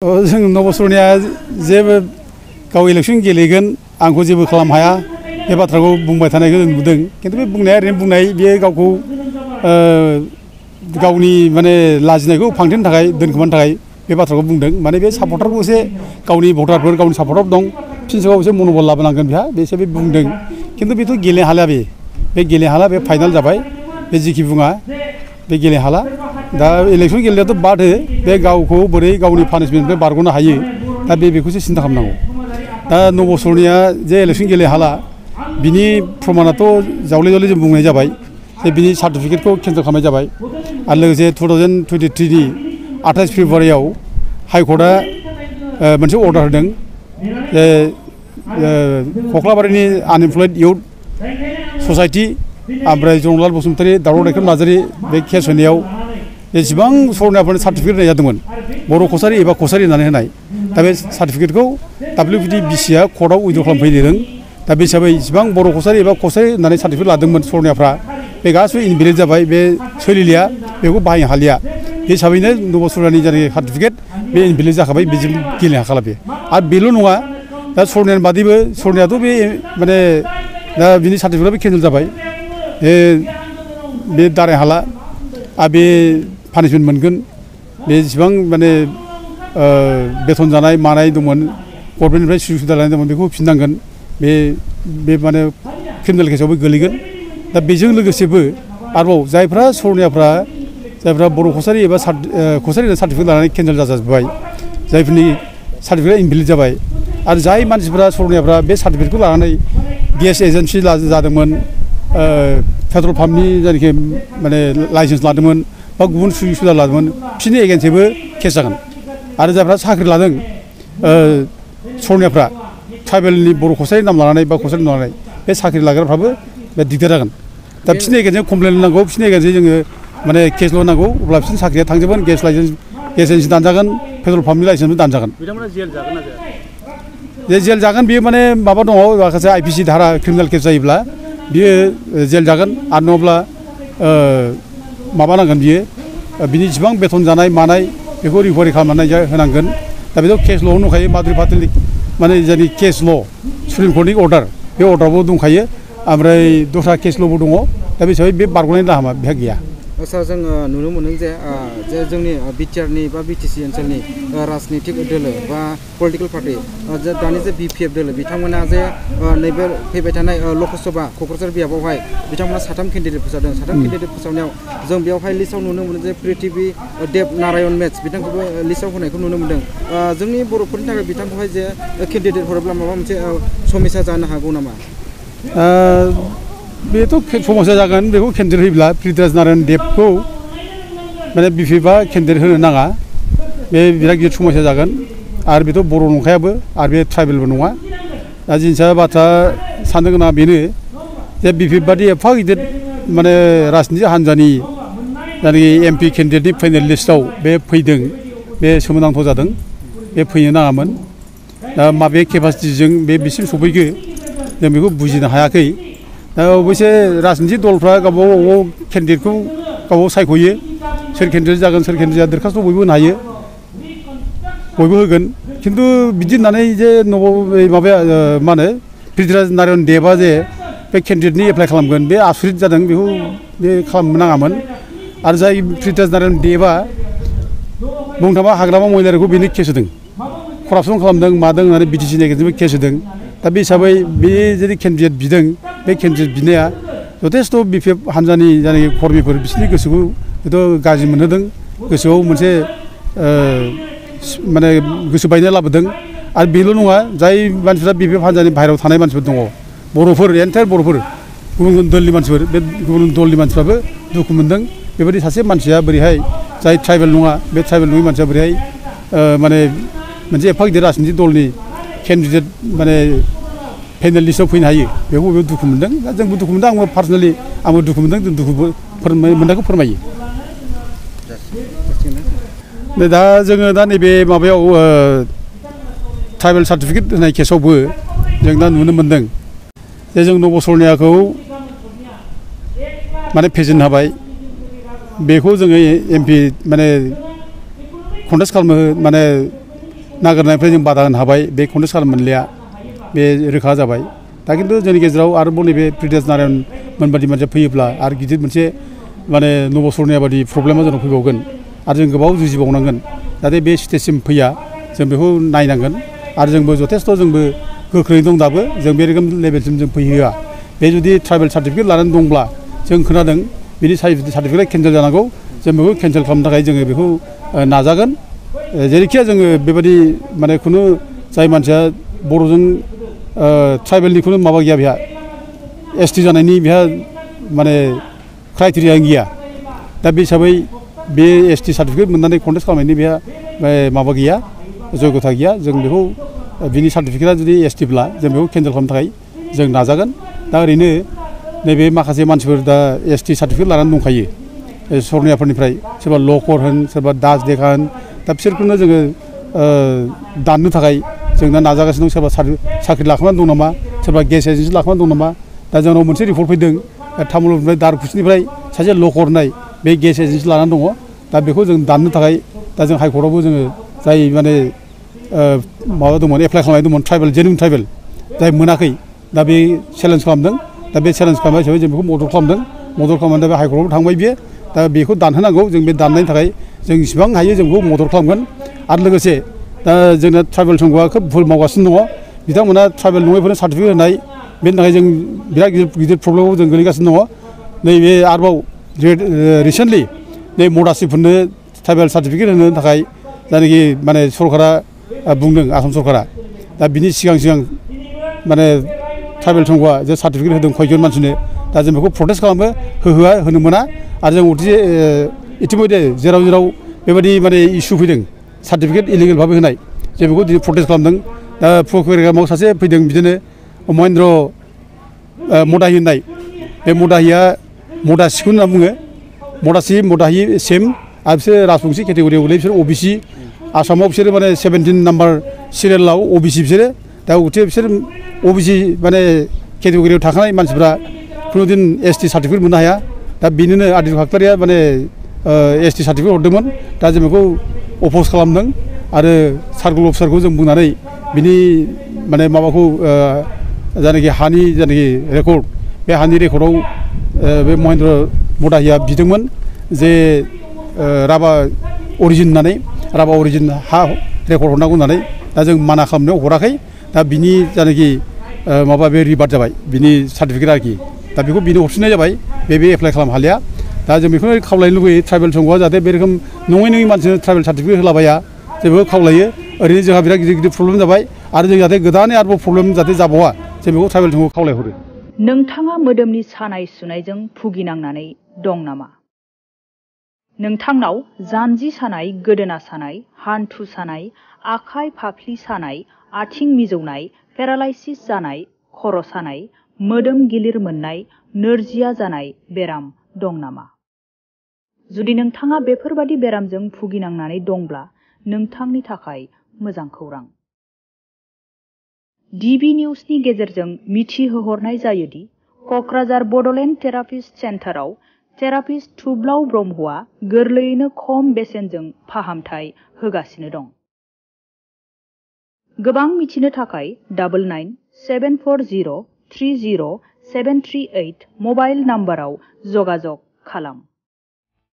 जों नबसरनिया जेबो गाव इलेक्सन गेलेगोन आंखौ जेबो खालामनो हाया बे बाथ्राखौ बुंबाय थानायखौ जों नुदों खिन्थु बे बुंनाया ओरैनो बुंनाय बेयो गावखौ गावनि माने लाजिनायखौ फांथेनो थाखाय दोनखोमानो थाखाय बे बाथ्राखौ बुंदों माने बे सापर्टारखौ एसे गावनि भटारफोर गावनि सापर्टार दं फिनसेआव एसे मनबल लाबोनांगोन बिहा बेसो बे बुंदों खिन्थु बेथ' गेलेनो हाला बे गेलेनो हाला बे फाइनाल जाबाय बे जिखि बुङा बे गेलेनो हाला दा इलेक्सन गेलेनायाथ' बाद हो बे गावखौ बोरै गावनि पानिशमेन्टनिफ्राय बारग'नो हायो दा बेखौसो सिन्था खालामनांगौ दा नबसरनिया जे इलेक्सन गेलेनो हाला बिनि प्रमानाथ' जावले जावले जों बुंनाय जाबाय जे बिनि सार्टिफिकेटखौ केन्सेल खालामनाय जाबाय आरो लोगोसे 2023 नि 28 फेब्रुवारियाव हाइकर्टआ मोनसे अर्डार होदों जे कख्लाबारिनि आनएमप्लयड इउथ ससाइटि ओमफ्राय जनलाल बसुमतारी दावराव दैखोम नार्जारी बे केस होनायाव जेसेबां सरनाफोरनो सार्टिफिकेट होनाय जादोंमोन बर' कसारी एबा कसारी होननानै होनाय दा बे सार्टिफिकेटखौ WPDBCआ कर्टआव उइद्र' खालामफैदों दा बे हिसाबै इसिबां बर' कसारी एबा कसारी होननानै सार्टिफिकेट लादोंमोन सरनाफ्रा बे गासिबो इनभेलिड जाबाय बे सोलिलिया बेखौ बाहायनो हालिया बे हिसाबैनो नबसरनानि जायनाखि सार्टिफिकेट बे इनभेलिड जाखाबाय बेजों गेलेनो हाखाला बे आरो बेल' नङा दा सरनानि बादैबो सरनायाथ' बे माने दा बिनि सार्टिफिकेटआबो केन्सेल जाबाय बे दाराय हाला आरो बे पानिशमेन्ट मोनगोन बे जेसेबां माने बेथन जानाय मानाय दंमोन गभर्नमेन्टनिफ्राय सुजुग सुबिदा लानाय दंमोन बेखौ होफिननांगोन बे माने क्रिमिनेल केसावबो गोलैगोन दा बेजों लोगोसेबो आरोबाव जायफ्रा सरनियाफ्रा जायफ्रा बर' कसारी एबा कसारी सार्टिफिकेट लानानै केन्सेल जाजोब्बाय जायफोरनि सार्टिफिकेटआ इनभेलिड जाबाय आरो जाय मानसिफ्रा सरनियाफ्रा बे सार्टिफिकेटखौ लानानै गेस एजेन्सि जादोंमोन पेट्रल पाम्पनि जायनाखि माने लाइसेन्स लादोंमोन बा गुबुन सुजुग सुबिदा लादोंमोन बिसोरनि एगेन्स्टैबो केस जागोन आरो जायफ्रा साख्रि लादों सरनियाफ्रा ट्राइबेलनि बर' कसारी नाम लानानै बा कसारी नाम लानानै बे साख्रि लाग्राफ्राबो बे दिगदार जागोन दा बिसोरनि एगेन्स्टजों कमप्लेन होनांगौ बिसोरनि एगेन्स्टजों जोङो माने केसल' होनांगौ अब्ला बिसोरनि साख्रिया थांजोबगोन गेस एजेन्सि दानजागोन पेट्रल पाम्पनि लाइसेन्सबो दानजागोन बिथांमोना जेल जागोन ना जाया जे जेल जागोन बेयो माने माबा दङ माखासे IPC धारा क्रिमिनेल केस जायोब्ला बियो जेल जागोन आरो नङाब्ला माबानांगोन बियो बिनि जेसेबां बेथन जानाय मानाय बेखौ रिकभारि खालामनानै होनांगोन दा बेथ' केस ल'आवनो दंखायो माद्रि पाटिलनि माने जायनि केस ल' सुप्रिम कर्टनि अर्डार बे अर्डाराबो दंखायो ओमफ्राय दस्रा केस ल'बो दङ दा बे हिसाबै बे बारग'नायनि लामा बेहा गैया सार जोङो नुनो मोनो जे जोंनि BTR बा BTC ओनसोलनि राजनितिक दोलो बा पलिटिकेल पार्टि दानि जे BPF दोलो बिथांमोना जे नैबे फैबाय थानाय लकसभा क'क्राझार बियाबावहाय बिथांमोना 3 केन्डिडेट फोसावदों 3 केन्डिडेट फोसावनायाव जों बेवहाय लिस्टआव नुनो मोनो जे प्रिथिबि देब नारायण मेथ्स बिथांखौबो लिस्टआव होनायखौ नुनो मोनदों जोंनि बर'फोरनि थाखाय बिथांखौहाय जे केन्डिडेट हरोब्ला माबा मोनसे समस्या जानो हागौ नामा बेथ' समस्या जागोन बेखौ केन्डिडेट होयोब्ला पृथ्वीराज नारायण देबखौ माने BPFआ केन्डिडेट होनो नाङा बे बिराद गिदिर समस्या जागोन आरो बेथ' बर' नंखायाबो आरो बे ट्राइबेलबो नङा दा जिनिसा बाथ्रा साननो गोनाङा बेनो जे BPF बादि एफा गिदिर माने राजनिति हान्जानि जायनाखि MP केन्डिडेटनि फाइनेल लिस्टआव बे फैदों बे सोमोनांथाव जादों बे फैनो नाङामोन दा माबे केपासिटिजों बे बिसिम सफैखो जों बेखौ बुजिनो हायाखै दा अबयसे राजनितिक दलफ्रा गावबा गाव केन्डिडेटखौ गावबागाव सायख'यो सोर केन्डिडेट जागोन सोर केन्डिडेट जाया दरखास्त' बयबो होनो हायो बयबो होगोन खिन्थु बिदि होननानै जे माबाया मा होनो पृथ्वीराज नारायण देबआ जे बे केन्डिडेटनि एप्लाइ खालामगोन बे आसुरित जादों बेखौ बे खालामनो नाङामोन आरो जाय पृथ्वीराज नारायण देबआ बुंनो थाङोबा हाग्रामा महिलारिखौ बेनो केस होदों करापसन खालामदों मादों होननानै BTCनि एगेन्स्टजोंबो केस होदों दा बे हिसाबै बे जुदि केन्डिडेट बिदों बे केन्डिडेट बिनाया जथेस्थ' BPF हान्जानि जायनाखि कर्मिफोर बिसोरनि गोसोखौ हयथ' गाज्रि मोनहोदों गोसोआव मोनसे माने गोसो बायनाय लाबोदों आरो बेल' नङा जाय मानसिफ्रा BPF हान्जानि बाहेरायाव थानाय मानसिफोर दङ बर'फोर एन्टायार बर'फोर गुबुन गुबुन दलनि मानसिफोर बे गुबुन दलनि मानसिफ्राबो दुखु मोनदों बेबायदि सासे मानसिया बोरैहाय जाय ट्राइबेल नङा बे ट्राइबेल नङि मानसिया बोरैहाय माने मोनसे एफा गिदिर राजनितिक दलनि केन्डिडेट माने फाइनेल लिस्टआव फैनो हायो बेखौ बयबो दुखु मोनदों दा जोंबो दुखु मोनदों आंबो पार्सनेलि आंबो दुखु मोनदों जों दुखु मोननायखौ फोरमायो दा जोङो दा नैबे माबायाव ट्राइबेल सार्टिफिकेट होनाय केसावबो जों दा नुनो मोनदों जे जों नबसरनियाखौ माने फेजेननो हाबाय बेखौ जोङो MP माने कन्टेस्ट खालामनो माने नागिरनायनिफ्राय जों बादा होनो हाबाय बे कन्टेस्ट खालामनो मोनलिया बे रोखा जाबाय दा खिन्थु जोंनि गेजेराव आरोबाव नैबे प्रिथिराज नारायण मोनबादि मानसिया फैयोब्ला आरो गिदिर मोनसे माने नबसरनिया बादि प्रब्लेमा जोंनाव फैबावगोन आरो जों गोबाव जुजिबावनांगोन जाहाथे बे स्टेजसिम फैया जों बेखौ नायनांगोन आरो जोंबो जथेस्थ' जोंबो गोख्रै दं दाबो जों बे रोखोम लेभेलसिम जों फैहोआ बे जुदि ट्राइबेल सार्टिफिकेट लानानै दंब्ला जों खोनादों बिनि सार्टिफिकेट केन्सेल जानांगौ जों बेखौ केन्सेल खालामनो थाखाय जोङो बेखौ नाजागोन जेरैखिया जोङो बेबायदि माने खुनु जाय मानसिया बर'जों ट्राइबेलनि खुनु माबा गैया बेहा एसटि जानायनि बेहा माने क्राइटेरिया गैया दा बे हिसाबै बे एसटि सार्टिफिकेट मोननानै कन्टेस्ट खालामनायनि बेहा माबा गैया जयगथा गैया जों बेखौ बिनि सार्टिफिकेटआ जुदि एसटिब्ला जों बेखौ केन्सेल खालामनो थाखाय जों नाजागोन दा ओरैनो नैबे माखासे मानसिफोर दा एसटि सार्टिफिकेट लानानै दंखायो सरनियाफोरनिफ्राय सोरबा लकर होन सोरबा दास देखा होन दा बिसोरखौनो जोङो दाननो थाखाय जों दा नाजागासिनो दं सोरबा साख्रि लाखांनानै दं नामा सोरबा गेस एजेन्सि लाखांनानै दं नामा दा जोंनाव मोनसे रिपर्ट फैदों तामुलपुरनिफ्राय दारखुसिनिफ्राय सासे लकर होननाय बे गेस एजेन्सि लानानै दङ दा बेखौ जों दाननो थाखाय दा जों हाइकर्टआवबो जोङो जाय माने माबा दंमोन एप्लाइ खालामनाय दंमोन ट्राइबेल जेनुइन ट्राइबेल जाय मोनाखै दा बे चेलेन्ज खालामदों दा बे चेलेन्ज खालामनाय हिसाबै जों बेखौ मदद खालामदों मदद खालामनानै दा बे हाइकर्टआवबो थांबाय बियो दा बेखौ दानहोनांगौ जों बे दाननायनि थाखाय जों जेसेबां हायो जों बेखौ मदद खालामगोन आरो लोगोसे दा जोंना ट्राइबेल संघआ खोब भुल मावगासिनो दङ बिथांमोना ट्राइबेल नङैफोरनो सार्टिफिकेट होनाय बेनि थाखाय जों बिराद गिदिर प्रब्लेमाव जों गोलैगासिनो दङ नैबे आरोबाव रिसेन्टलि नै मदासिफोरनो ट्राइबेल सार्टिफिकेट होनो थाखाय जायनाखि माने सरकारा बुंदों आसाम सरकारा दा बिनि सिगां माने ट्राइबेल संघआ जे सार्टिफिकेट होदों खयजन मानसिनो दा जों बेखौ प्रटेस्ट खालामो होहोआ होनो मोना आरो जों इतिमध्य जेराव बेबायदि माने इसु फैदों सार्टिफिकेट इलिगेल भाबै होनाय जों बेखौ दिनै प्रटेस्ट खालामदों दा फुकरगामाव सासे फैदों बिदिनो महेन्द्र मदाहि होननाय बे मदाहिया मदासिखौ होनना बुङो मदाहि सेम आरो बिसोर राजबंसि केटेगरियाव गोलैयो बिसोर अबिसि आसामाव बिसोरो माने 17 नाम्बार सिरियेलाव अबिसि बिसोरो दा बिसोर अबिसि माने केटेगरियाव थाखानाय मानसिफ्रा खुनुदिन एसटि सार्टिफिकेट मोननो हाया दा बेनिनो आदिल फाक्तारिया माने एसटि सार्टिफिकेट हरदोंमोन दा जों बेखौ अपज खालामदों आरो सार्कोल अफिसारखौ जों बुंनानै बिनि माने माबाखौ जायनाखि हानि जायनाखि रेकर्ड बे हानि रेकर्डआव बे महेन्द्र मदाहिया बिदोंमोन जे राभा अरिजिन होननानै राभा अरिजिन हा रेकर्ड हरनांगौ होननानै दा जों माना खालामनायाव हराखै दा बिनि जायनाखि माबा बे रिभार्ट जाबाय बिनि सार्टिफिकेट आरोखि दा बेखौ बिनो हरफिननाय जाबाय बे एप्लाइ खालामनो हालिया दा जों बेखौनो खावलायनो लुबैयो ट्राइबेल संघआ जाहाथे बे रोखोम नङै मानसिनो ट्राइबेल सार्टिफिकेट होलाबाया जों बेखौ खावलायो ओरैनो जोंहा बिराद गिदिर प्रब्लेम जाबाय आरो जों जाहाथे गोदानै आरोबाव प्रब्लेम जाहाथे जाबावा जों बेखौ ट्राइबेल संघखौ खावलायहरो नोंथाङा मोदोमनि सानाय सुनायजों भुगिनांनानै दं नामा नोंथांनाव जानजि सानाय गोदोना सानाय हान्थु सानाय आखाइ फाफ्लि सानाय आथिं मिजौनाय पेरालाइसिस जानाय खर' सानाय मोदोम गिलिर मोननाय नोरजिया जानाय बेराम दं नामा जुदि नोंथाङा बेफोरबादि बेरामजों भुगिनांनानै दंब्ला नोंथांनि थाखाय मोजां खौरां डिबि निउसनि गेजेरजों मिथिहोहरनाय जायोदि कक्राझार बडलेण्ड थेरापिस्ट सेन्टाराव थेरापिस्ट थुब्लाव ब्रह्मआ गोरलैयैनो खम बेसेनजों फाहामथाय होगासिनो दं गोबां मिथिनो थाखाय 9974030738 मबाइल नाम्बाराव जगाजग खालाम